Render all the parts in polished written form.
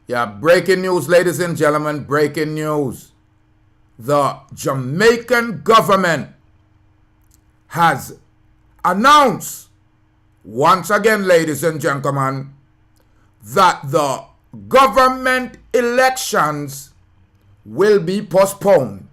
Yeah, breaking news, ladies and gentlemen, breaking news. The Jamaican government has announced, once again, ladies and gentlemen, that the government elections will be postponed.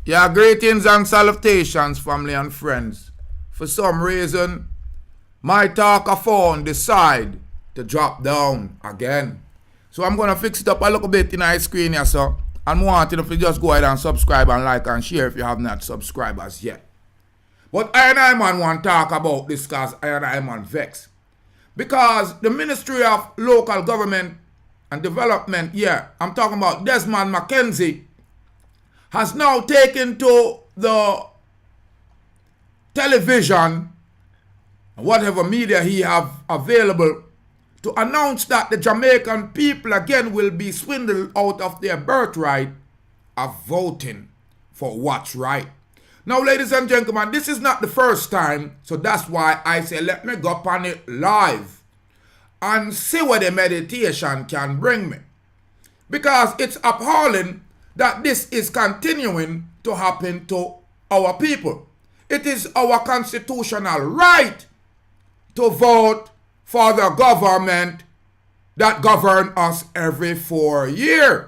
Yeah, greetings and salutations, family and friends. For some reason, my talker phone decide to drop down again. So I'm gonna fix it up a little bit in my screen here, so I'm wanting if you just go ahead and subscribe and like and share if you have not subscribed as yet. But I man want to talk about this because I man vex. Because the Ministry of Local Government and Development, I'm talking about Desmond McKenzie, has now taken to the television, whatever media he have available, to announce that the Jamaican people again will be swindled out of their birthright of voting for what's right. Now, ladies and gentlemen, this is not the first time, so that's why I say let me go upon it live and see what the meditation can bring me. Because it's appalling that this is continuing to happen to our people. It is our constitutional right to vote for the government that governs us every 4 years.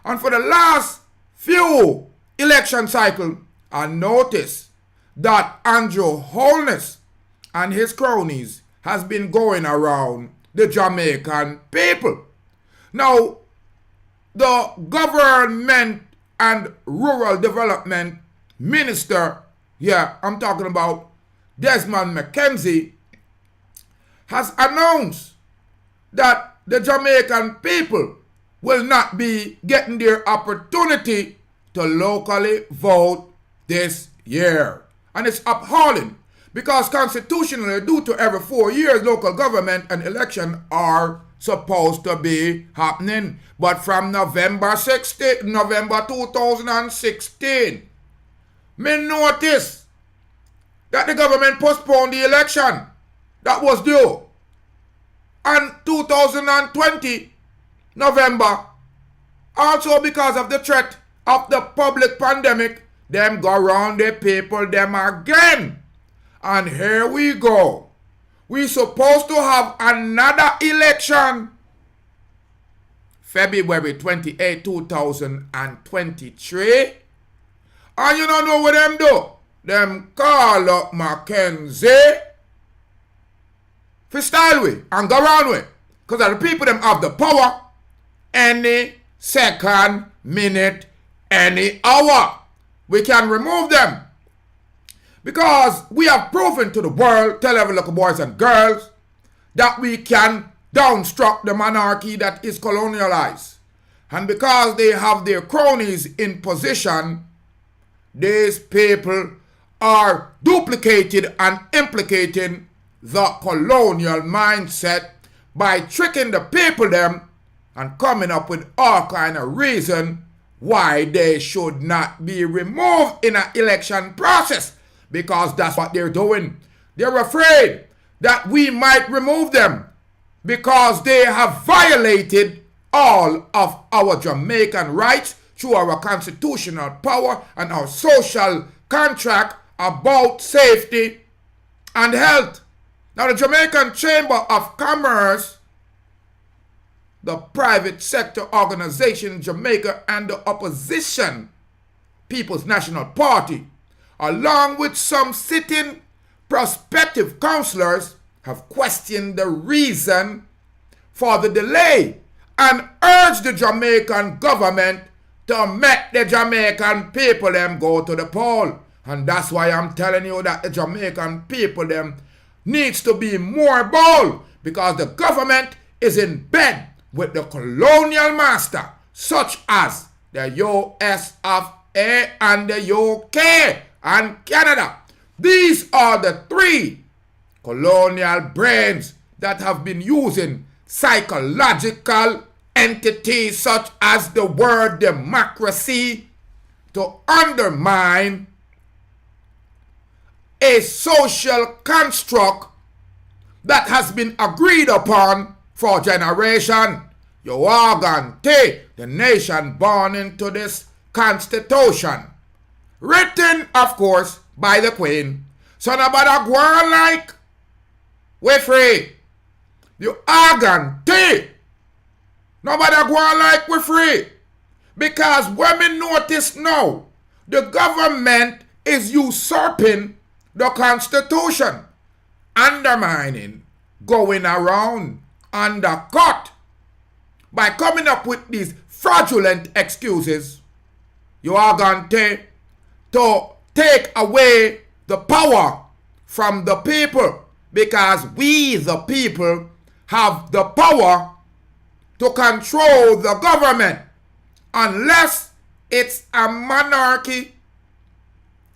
And for the last few election cycles, I noticed that Andrew Holness and his cronies has been going around the Jamaican people. Now, the Government and Rural Development Minister, I'm talking about Desmond McKenzie, has announced that the Jamaican people will not be getting their opportunity to locally vote this year. And it's appalling because constitutionally, due to every 4 years, local government and election are supposed to be happening. But from November 2016, me notice that the government postponed the election that was due. And 2020, November, also because of the threat of the public pandemic, them go around the people them again. And here we go. We supposed to have another election February 28, 2023. And you don't know what them do? Them call up McKenzie for style with and go around with. Because the people them have the power any second, minute, any hour. We can remove them. Because we have proven to the world, tell every little boys and girls, that we can downstruck the monarchy that is colonialized. And because they have their cronies in position, these people are duplicated and implicating the colonial mindset by tricking the people them and coming up with all kind of reason why they should not be removed in an election process. Because that's what they're doing. They're afraid that we might remove them because they have violated all of our Jamaican rights through our constitutional power and our social contract about safety and health. Now, the Jamaican Chamber of Commerce, the private sector organization in Jamaica, and the opposition People's National Party, along with some sitting prospective councillors, have questioned the reason for the delay and urged the Jamaican government to make the Jamaican people them go to the poll. And that's why I'm telling you that the Jamaican people them needs to be more bold, because the government is in bed with the colonial master, such as the US of A and the UK and Canada. These are the three colonial brains that have been using psychological entities such as the word democracy to undermine a social construct that has been agreed upon for generation. You guarantee the nation born into this constitution, written, of course, by the Queen. So nobody go on like we free. You guarantee nobody go on like we free. Because when we notice now, the government is usurping the Constitution, undermining, going around, undercut, by coming up with these fraudulent excuses. You are going to take away the power from the people, because we, the people, have the power to control the government, unless it's a monarchy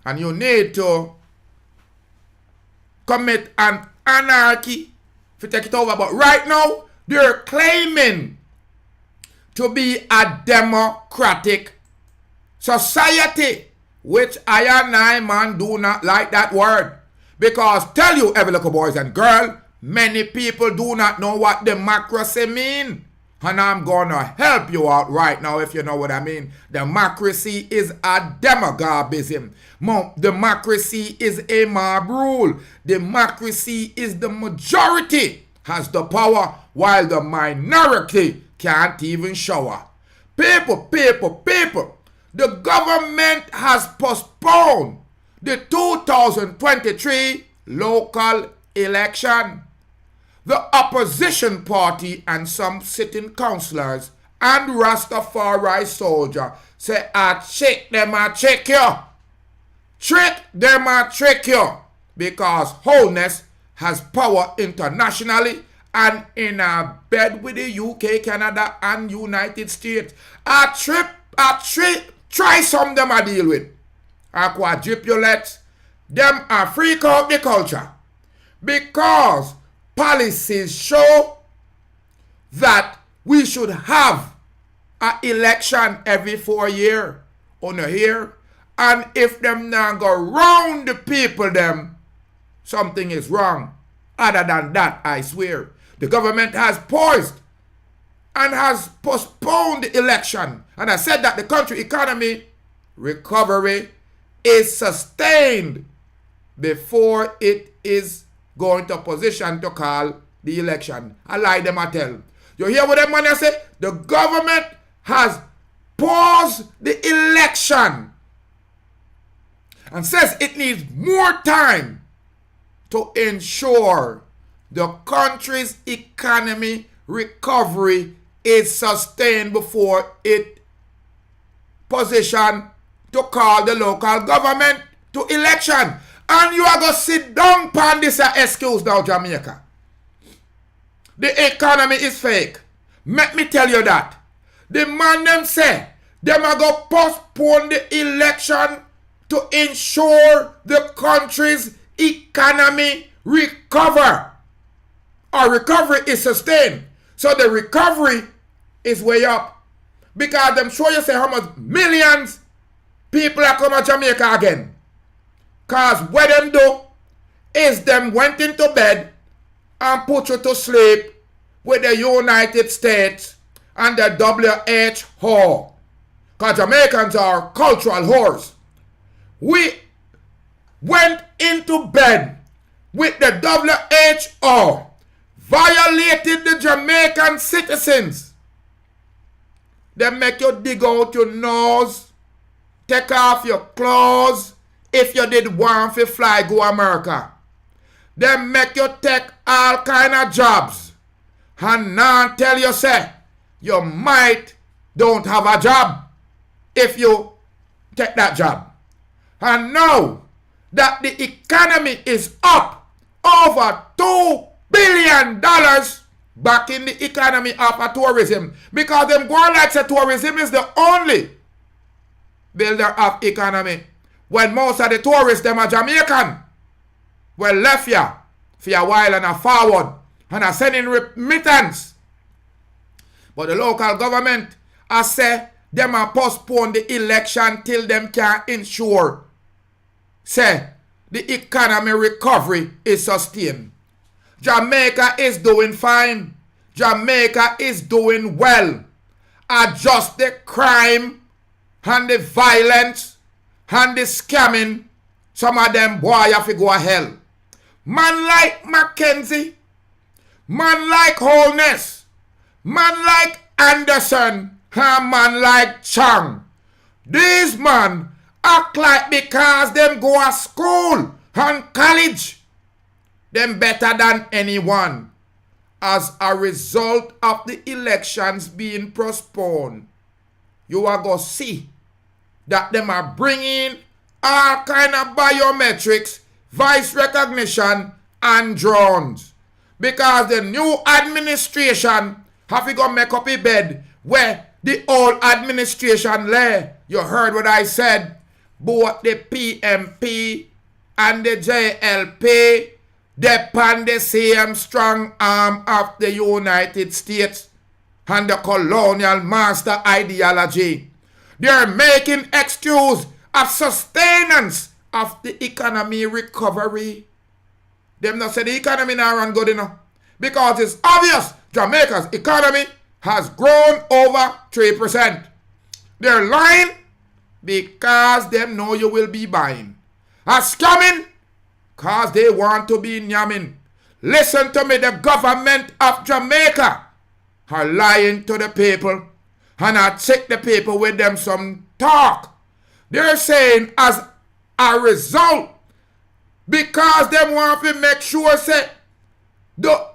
and you need to commit an anarchy to take it over. But right now, they're claiming to be a democratic society, which I and I, man, do not like that word. Because tell you, every little boys and girl, many people do not know what democracy mean. And I'm gonna help you out right now if you know what I mean. Democracy is a demagogism. Democracy is a mob rule. Democracy is the majority has the power, while the minority can't even shower. People. The government has postponed the 2023 local election. The opposition party and some sitting councillors and Rastafari soldier say, I trick them, I trick you. Trick them, I trick you. Because wholeness has power internationally and in a bed with the UK, Canada and United States. Try some them I deal with. A quadruplet, them are freak out the culture. Because policies show that we should have an election every 4 years on a year. And if them now go round the people them, something is wrong. Other than that, I swear, the government has paused and has postponed the election. And I said that the country economy recovery is sustained before it is going to position to call the election. I lie them, I tell. You hear what them man say? The government has paused the election and says it needs more time to ensure the country's economy recovery is sustained before it position to call the local government to election. And you are going to sit down pan this excuse now, Jamaica. The economy is fake. Let me tell you that. The man them say, them are going to postpone the election to ensure the country's economy recover. Our recovery is sustained. So the recovery is way up. Because them show you say how much millions people are coming to Jamaica again. Because what them do is them went into bed and put you to sleep with the United States and the WHO. Because Jamaicans are cultural whores. We went into bed with the WHO, violated the Jamaican citizens. They make you dig out your nose, take off your clothes, if you did want to fly go America. They make you take all kind of jobs. And now tell you say, you might don't have a job if you take that job. And now that the economy is up over $2 billion back in the economy of tourism. Because them go like say tourism is the only builder of economy. When most of the tourists, them are Jamaican. Well, left ya for a while and a forward. And are sending remittance. But the local government has said them a postpone the election till them can ensure say the economy recovery is sustained. Jamaica is doing fine. Jamaica is doing well. Adjust the crime and the violence and the scamming. Some of them boy have to go to hell. Man like McKenzie, man like Holness, man like Anderson, and man like Chang. These man act like because them go to school and college, them better than anyone. As a result of the elections being postponed, you are going to see that them are bringing all kind of biometrics, voice recognition, and drones. Because the new administration have to go make up a bed where the old administration lay. You heard what I said. Both the PMP and the JLP depend the same strong arm of the United States and the colonial master ideology. They are making excuse of sustenance of the economy recovery. Them not say the economy now run good enough. Because it's obvious Jamaica's economy has grown over 3%. They're lying because them know you will be buying. Are scamming because they want to be nyamming. Listen to me, the government of Jamaica are lying to the people. And I check the people with them some talk. They're saying as a result, because they want to make sure say the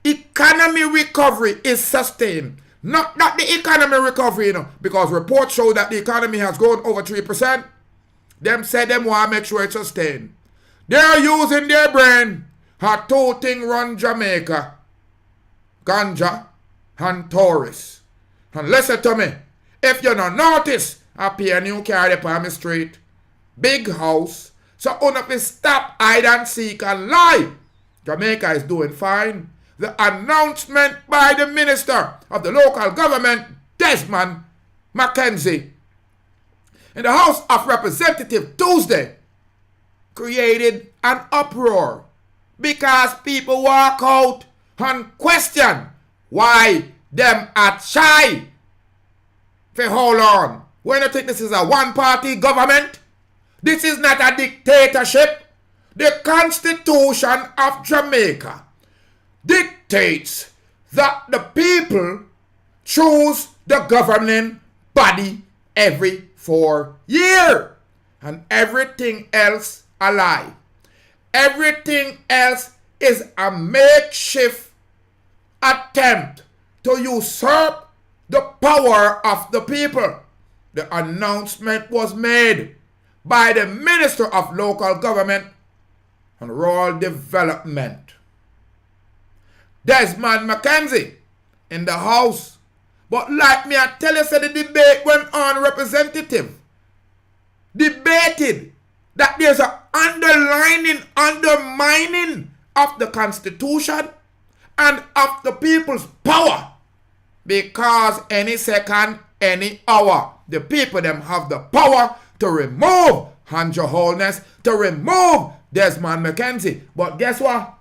economy recovery is sustained. Not that the economy recovery, because reports show that the economy has grown over 3%. Them say them want to make sure it's sustained. They're using their brain. How two things run Jamaica. Ganja and tourists. And listen to me. If you don't notice, I pay a new car upon my street. Big house. So if stop hide and seek and lie. Jamaica is doing fine. The announcement by the Minister of the Local Government, Desmond McKenzie, in the House of Representatives Tuesday, created an uproar because people walk out and question why them are shy. For hold on. When you think this is a one-party government, this is not a dictatorship. The Constitution of Jamaica dictates that the people choose the governing body every 4 years. And everything else a lie. Everything else is a makeshift attempt to usurp the power of the people. The announcement was made by the Minister of Local Government and Rural Development, Desmond McKenzie, in the House. But like me, I tell you, so the debate went on. Representative debated that there's an undermining of the Constitution and of the people's power. Because any second, any hour, the people them have the power to remove Hanjo Holness, to remove Desmond McKenzie. But guess what?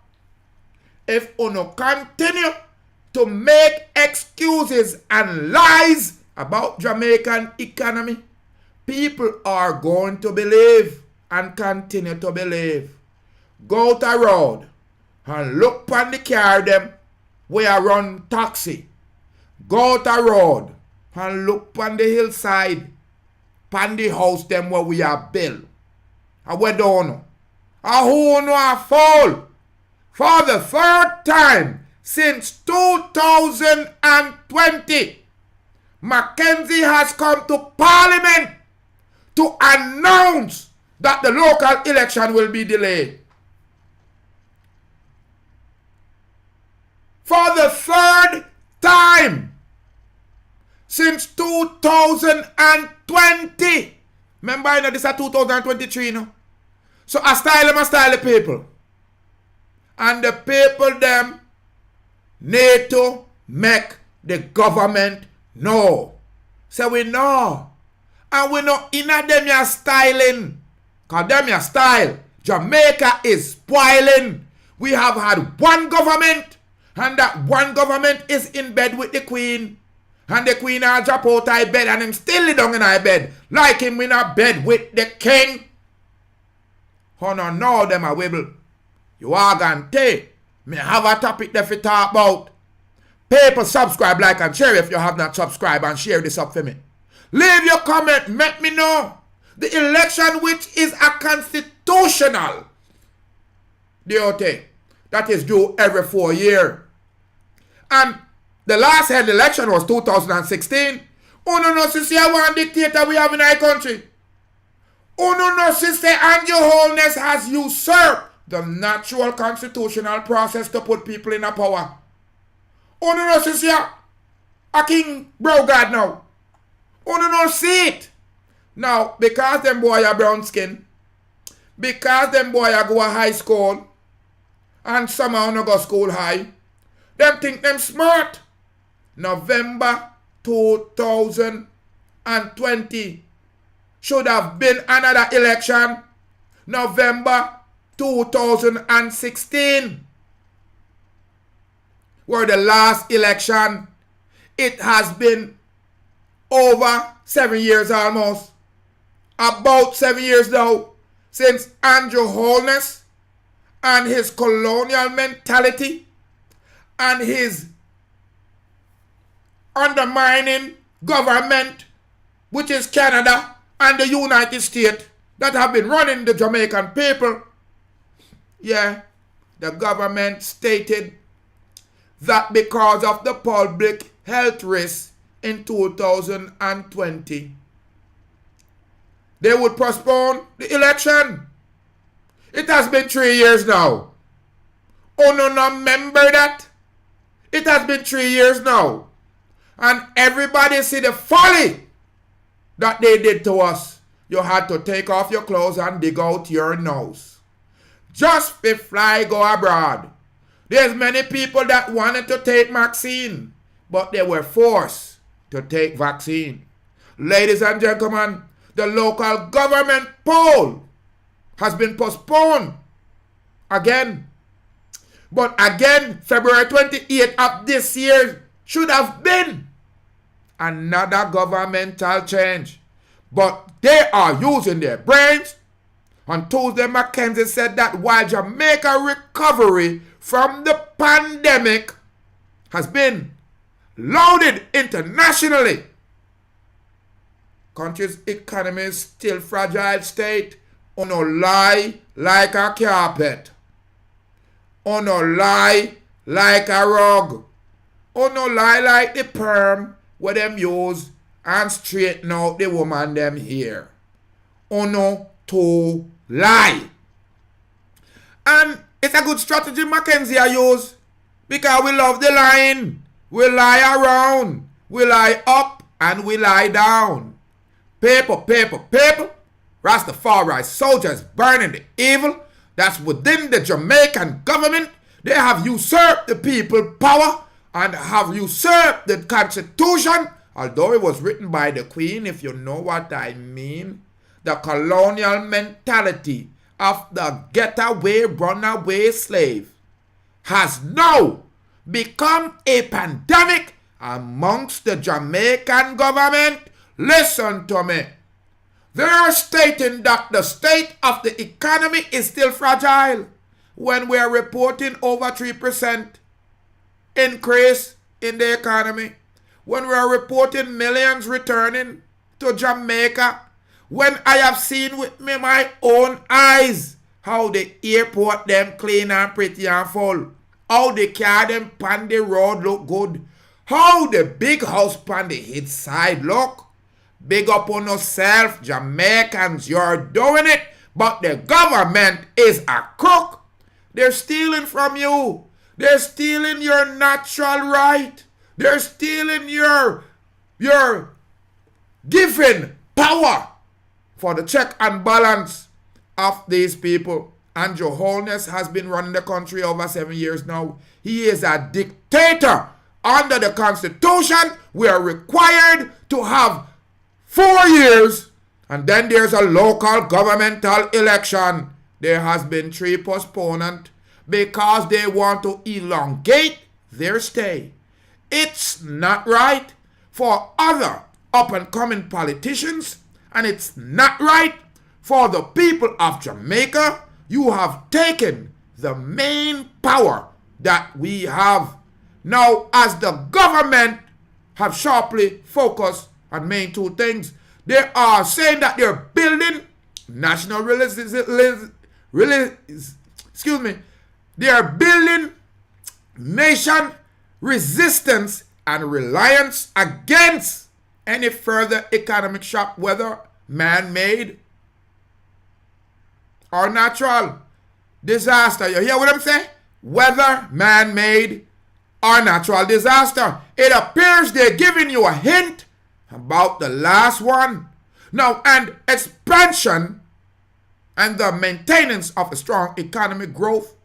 If uno continue to make excuses and lies about Jamaican economy, people are going to believe and continue to believe. Go to road and look upon the car them where I run taxi. Go to road and look upon the hillside, upon the house them where we are built. And we don't know. And who know a fall? For the third time since 2020, McKenzie has come to Parliament to announce that the local election will be delayed. For the third time since 2020. Remember, this is 2023 now. So I style the people. And the people them need to make the government know. So we know. And we know in a them ya styling. Because them ya style. Jamaica is spoiling. We have had one government. And that one government is in bed with the Queen. And the Queen has drop out of bed and him still lay down in her bed. Like him in a bed with the King. Oh no, them a wibble. You are gonna take. Me have a topic that we talk about. People subscribe, like and share if you have not subscribed and share this up for me. Leave your comment, make me know. The election which is a constitutional duty that is due every 4 years. And the last held election was 2016. Oh no, sister, one dictator we have in our country. Oh no, sister, and your wholeness has usurped the natural constitutional process to put people in a power. Oh no, sister, a king bro God now. Oh no, see it. Now, because them boy are brown skin, because them boy are go to high school, and somehow no go school high, them think them smart. November 2020 should have been another election. November 2016 were the last election. It has been over 7 years almost. About 7 years now since Andrew Holness and his colonial mentality and his undermining government, which is Canada and the United States, that have been running the Jamaican people. Yeah, the government stated that because of the public health risk in 2020, they would postpone the election. It has been 3 years now. Oh no, remember that? It has been 3 years now. And everybody see the folly that they did to us. You had to take off your clothes and dig out your nose. Just be fly go abroad. There's many people that wanted to take vaccine, but they were forced to take vaccine. Ladies and gentlemen, the local government poll has been postponed again. But again, February 28th of this year should have been another governmental change. But they are using their brains. On Tuesday, McKenzie said that while Jamaica recovery from the pandemic has been lauded internationally, country's economy is still fragile state. On no lie like a carpet. On no lie like a rug. On no lie like the perm where them use and straighten out the woman them here. On no to lie. And it's a good strategy Mackenzie I use, because we love the lying. We lie around. We lie up and we lie down. Paper, paper, paper. Rastafari soldiers burning the evil that's within the Jamaican government. They have usurped the people power and have usurped the constitution, although it was written by the Queen, if you know what I mean. The colonial mentality of the getaway, runaway slave has now become a pandemic amongst the Jamaican government. Listen to me. They are stating that the state of the economy is still fragile when we are reporting over 3% increase in the economy, when we are reporting millions returning to Jamaica, when I have seen with me my own eyes how the airport them clean and pretty and full, how the car them pan the road look good, how the big house pan the hit side look. Big up on yourself, Jamaicans, you're doing it, but the government is a crook. They're stealing from you. They're stealing your natural right. They're stealing your given power for the check and balance of these people. Andrew Holness has been running the country over 7 years now. He is a dictator under the Constitution, we are required to have 4 years, and then there's a local governmental election. There has been 3 postponements because they want to elongate their stay. It's not right for other up-and-coming politicians, and it's not right for the people of Jamaica. You have taken the main power that we have. Now, as the government have sharply focused on main 2 things, they are saying that they're building national they are building nation resistance and reliance against any further economic shock, whether man-made or natural disaster. You hear what I'm saying? Whether man-made or natural disaster. It appears they're giving you a hint about the last one. Now, and expansion and the maintenance of a strong economic growth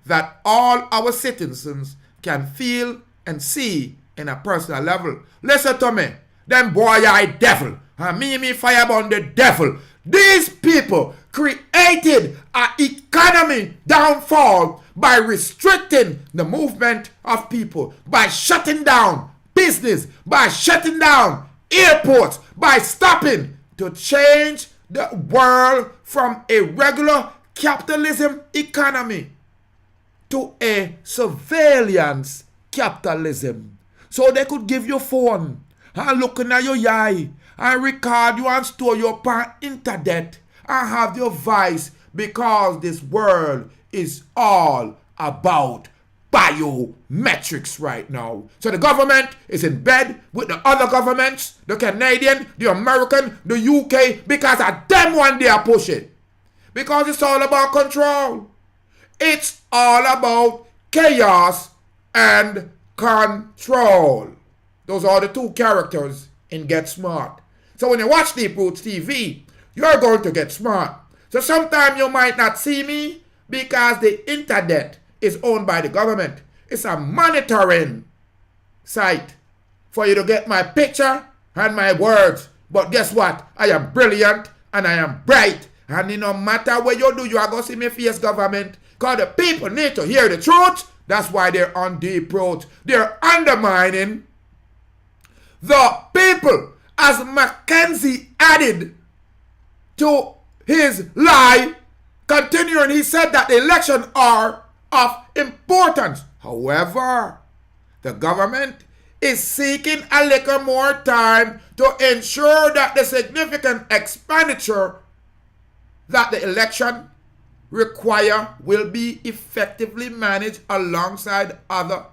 that all our citizens can feel and see in a personal level. Listen to me. Them boy I devil. And me fireborn the devil. These people created an economy downfall by restricting the movement of people, by shutting down business, by shutting down airports, by stopping to change the world from a regular capitalism economy to a surveillance capitalism. So they could give you phone and looking at your eye and record you and store your pan internet and have your voice, because this world is all about biometrics right now. So the government is in bed with the other governments, the Canadian, the American, the UK, because of them one they are pushing. Because it's all about control. It's all about chaos and control. Those are the 2 characters in Get Smart. So when you watch Deep Roots TV, you're going to get smart. So sometimes you might not see me because the internet is owned by the government. It's a monitoring site for you to get my picture and my words. But guess what? I am brilliant and I am bright. And no matter what you do, you are going to see me face government. Because the people need to hear the truth. That's why they're on Deep Roots. They're undermining the people. As McKenzie added to his lie, continuing, he said that the elections are of importance. However, the government is seeking a little more time to ensure that the significant expenditure that the election require will be effectively managed alongside other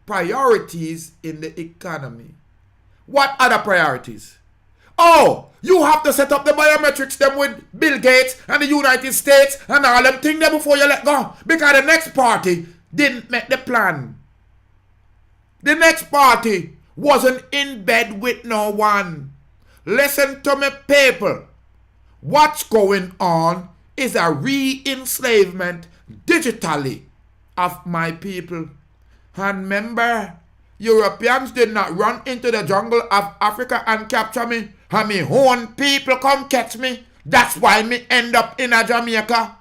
priorities in the economy. What other priorities? Oh, you have to set up the biometrics them with Bill Gates and the United States and all them things there before you let go. Because the next party didn't make the plan. The next party wasn't in bed with no one. Listen to me, people. What's going on is a re-enslavement digitally of my people. And remember, Europeans did not run into the jungle of Africa and capture me. And my own people come catch me. That's why me end up in a Jamaica.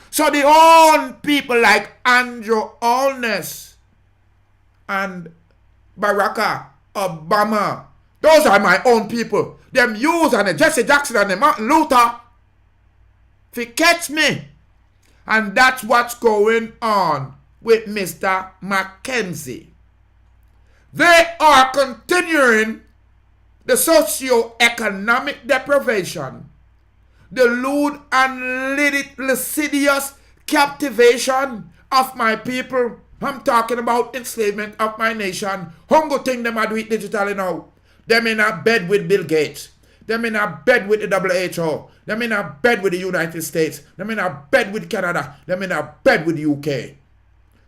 So the own people like Andrew Holness and Barack Obama, those are my own people. Them use and the Jesse Jackson and the Martin Luther to catch me. And that's what's going on with Mr. McKenzie. They are continuing the socio-economic deprivation, the lewd and lascivious captivation of my people. I'm talking about enslavement of my nation. Hunger thing them I do it digitally now. Them in a bed with Bill Gates. Them in a bed with the WHO. Them in a bed with the United States. Them in a bed with Canada. Them in a bed with the UK.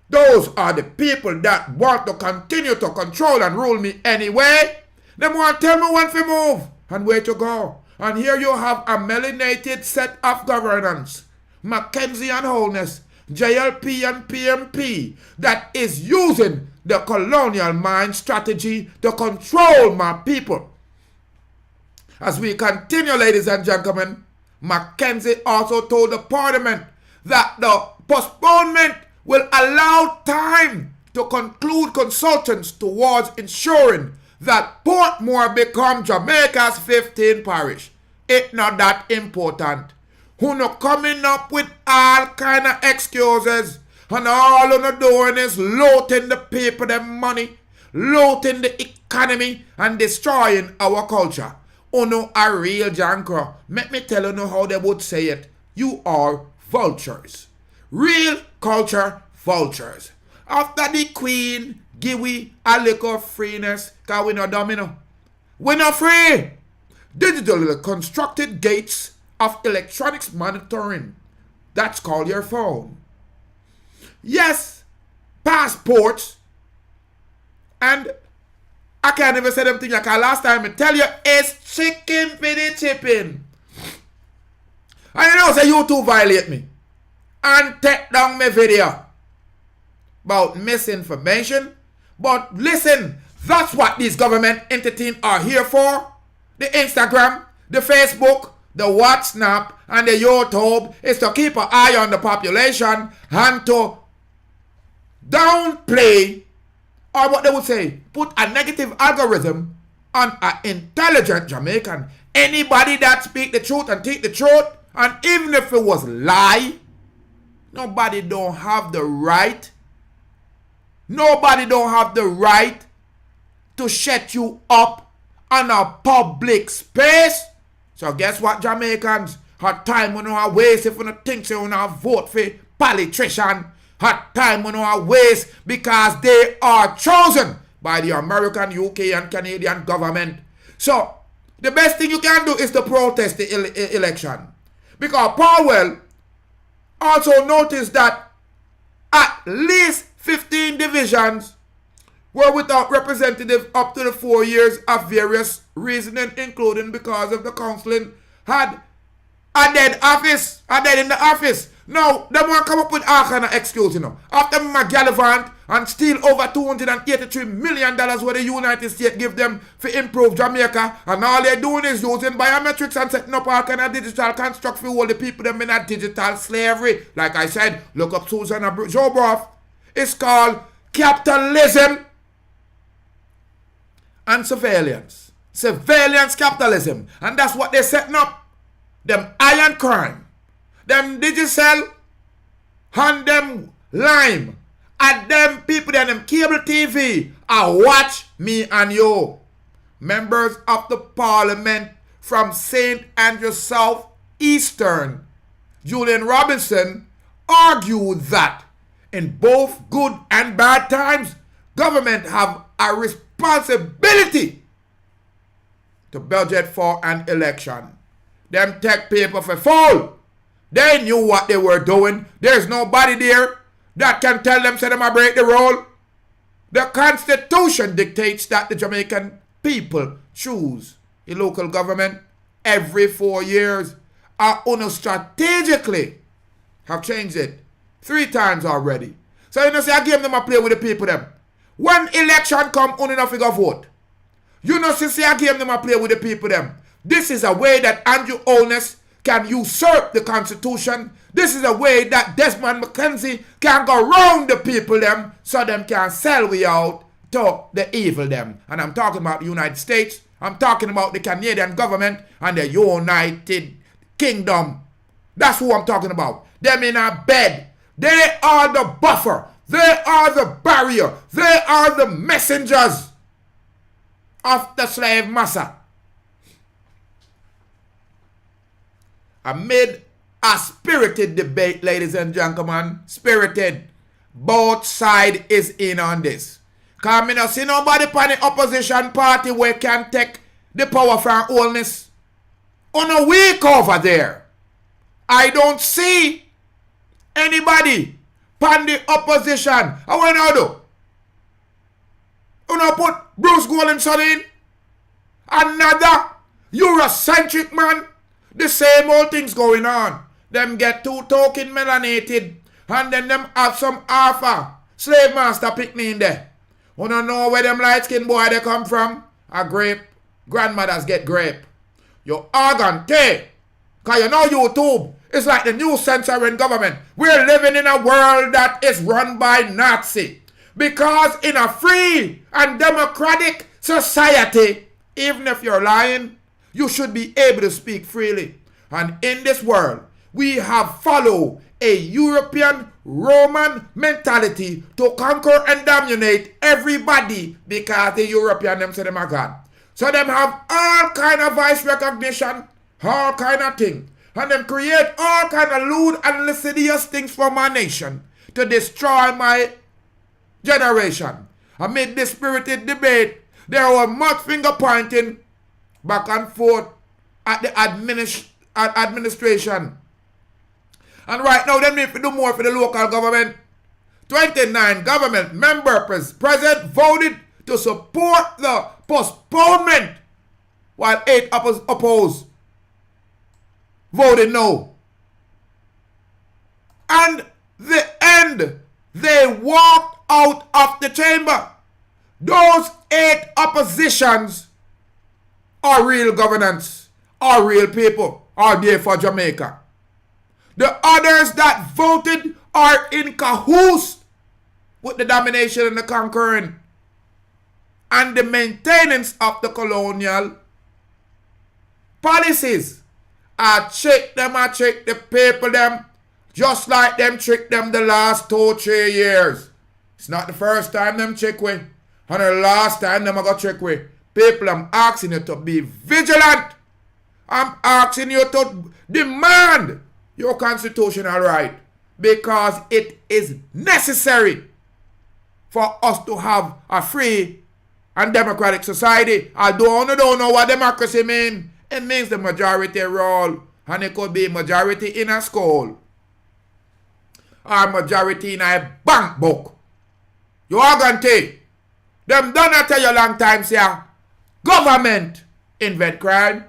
Those are the people that want to continue to control and rule me anyway. Them want to tell me when to move and where to go. And here you have a melanated set of governance. McKenzie and Holness. JLP and PMP that is using the colonial mind strategy to control my people. As we continue, ladies and gentlemen, McKenzie also told the Parliament that the postponement will allow time to conclude consultations towards ensuring that Portmore become Jamaica's 15th parish. It's not that important. Who not coming up with all kind of excuses, and all on the doing is looting the people them money, looting the economy, and destroying our culture. Uno a real jankro. Let me tell you how they would say it. You are vultures. Real culture vultures. After the Queen give we a little freeness, cause we not domino. We not free. Digitally constructed gates of electronics monitoring. That's called your phone. Yes, passports. And I can't even say them things like last time I tell you it's chicken for the chipping. And you know say you two violate me and take down my video about misinformation. But listen, that's what these government entities are here for. The Instagram, the Facebook, the WhatsApp, and the YouTube is to keep an eye on the population and to downplay, or what they would say, put a negative algorithm on an intelligent Jamaican. Anybody that speak the truth and take the truth, and even if it was lie, nobody don't have the right. Nobody don't have the right to shut you up on a public space. So guess what, Jamaicans? Hard time when you are waste if you don't think so you don't vote for politician. Hard time when you are waste because they are chosen by the American, UK and Canadian government. So the best thing you can do is to protest the election. Because Powell also noticed that at least 15 divisions were without representative up to the 4 years of various reasoning, including because of the council had a dead office, a dead in the office. Now, they want to come up with all kind of excuse, you know. After McGallivant and steal over $283 million where the United States give them for improve Jamaica, and all they're doing is using biometrics and setting up all kind of digital construct for all the people them in a digital slavery. Like I said, look up Susan Joboff. It's called capitalism and surveillance. Surveillance capitalism. And that's what they're setting up. Them iron crime. Them digital and them lime. And them people and them cable TV. I watch me and you. Members of the Parliament from St. Andrews South Eastern, Julian Robinson, argued that in both good and bad times, government have a responsibility to budget for an election. Them tech people for fool. They knew what they were doing. There's nobody there that can tell them say them a break the rule. The Constitution dictates that the Jamaican people choose a local government every 4 years. UNO strategically have changed it 3 times already. So you know say I give them a play with the people them. When election come, only enough to go vote. You know say I give them a play with the people them. This is a way that Andrew Holness can usurp the Constitution. This is a way that Desmond McKenzie can go round the people them so them can sell we out to the evil them. And I'm talking about the United States. I'm talking about the Canadian government and the United Kingdom. That's who I'm talking about. Them in a bed. They are the buffer. They are the barrier. They are the messengers of the slave master. Amid a spirited debate, ladies and gentlemen, spirited, both sides is in on this. Because I don't see nobody on the opposition party where can take the power from Holness. On a week over there, I don't see anybody on the opposition. I want to do. You know, put Bruce Goldenson in. Another Eurocentric man. The same old things going on. Them get too token melanated And then them have some alpha slave master picnic in there. You don't know where them light skin boy they come from? A grape. Grandmothers get grape. You organ take. Because you know YouTube. It's like the new censoring government. We're living in a world that is run by Nazi. Because in a free and democratic society, even if you're lying, you should be able to speak freely. And in this world, we have followed a European Roman mentality to conquer and dominate everybody because the European them say them are God. So them have all kind of voice recognition, all kind of thing. And them create all kind of lewd and lascivious things for my nation to destroy my generation. Amid this spirited debate, there was much finger pointing back and forth at the administration. And right now, they need to do more for the local government. 29 government members present voted to support the postponement, while 8 opposed voted no. And the end, they walked out of the chamber. Those 8 oppositions are real governance, are real people, are there for Jamaica. The others that voted are in cahoots with the domination and the conquering and the maintenance of the colonial policies. I check the people them, just like them trick them the last 2-3 years. It's not the first time them check we, and the last time them I got trick we. People, I'm asking you to be vigilant. I'm asking you to demand your constitutional right, because it is necessary for us to have a free and democratic society. Although I don't know what democracy means. It means the majority rule, and it could be majority in a school or majority in a bank book. You are going to take them done I tell you a long time, say government invent crime,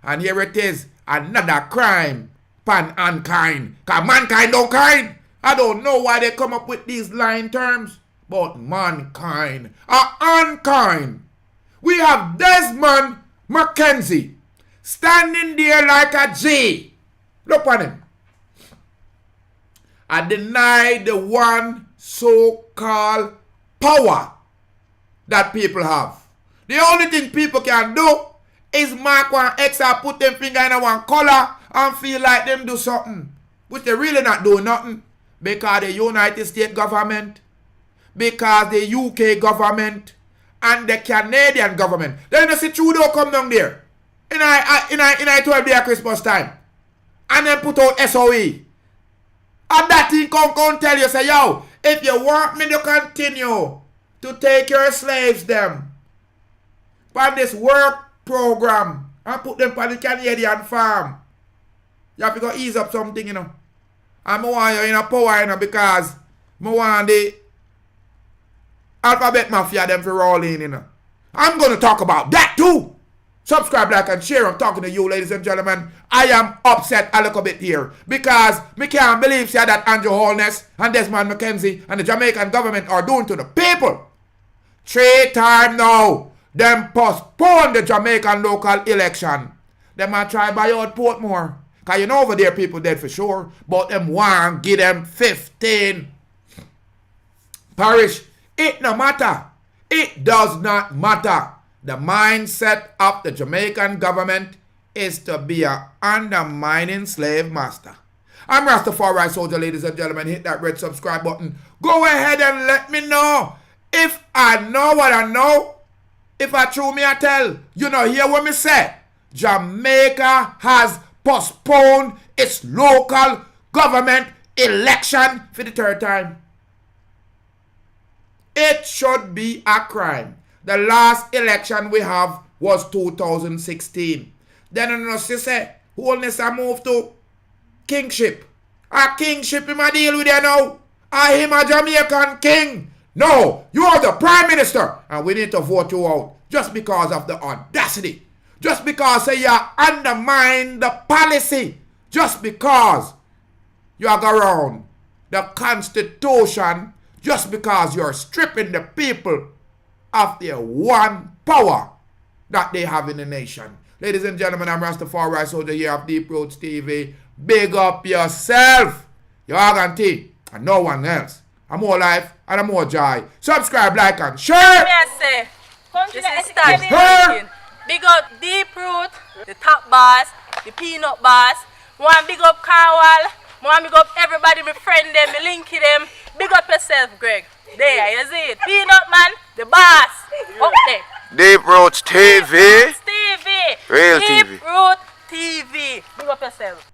and here it is, another crime pan unkind. Because mankind don't kind. I don't know why they come up with these line terms, but mankind are unkind. We have Desmond McKenzie standing there like a G. Look at him. I deny the one so-called power that people have. The only thing people can do is mark one X or put them finger in one color and feel like them do something, which they really not doing nothing, because the United States government, because the UK government, and the Canadian government. Then you see Trudeau come down there in a 12-day Christmas time, and then put out SOE. And that thing come tell you, say, yo, if you want me to continue to take your slaves them on this work program and put them on the Canadian farm, you have to go ease up something, you know. And I want you in a power, you know, because I want the alphabet mafia them for roll in, you know. I'm going to talk about that too. Subscribe, like, and share. I'm talking to you, ladies and gentlemen. I am upset a little bit here because me can't believe say, that Andrew Holness and Desmond McKenzie and the Jamaican government are doing to the people. 3 times now, them postpone the Jamaican local election. Them might try buy out Portmore. Because you know over there people dead for sure. But them want give them 15 parish. It no matter. It does not matter. The mindset of the Jamaican government is to be an undermining slave master. I'm Rastafari Soldier, ladies and gentlemen. Hit that red subscribe button. Go ahead and let me know. If I know what I know, if I true me I tell, you know, hear what me say. Jamaica has postponed its local government election for the 3rd time. It should be a crime. The last election we have was 2016. Then you know, she say, Holness I move to kingship. A kingship him a deal with you now. I him a Jamaican king. No, you are the prime minister. And we need to vote you out. Just because of the audacity. Just because say you undermine the policy. Just because you are go around the Constitution just because you're stripping the people of their one power that they have in the nation. Ladies and gentlemen, I'm Rastafari Soldier here of Deep Roots TV. Big up yourself, your organ tea, and no one else. I'm more life and I'm more joy. Subscribe, like, and share. This is Stan. Big up Deep Root, the top boss, the peanut boss. One big up Carwell. One big up everybody, my friend them, my linky them. Big up yourself, Greg. There, you see it. Peanut man, the boss. Up there. Deep Roots TV. TV. Real Deep TV. Root TV. Big up yourself.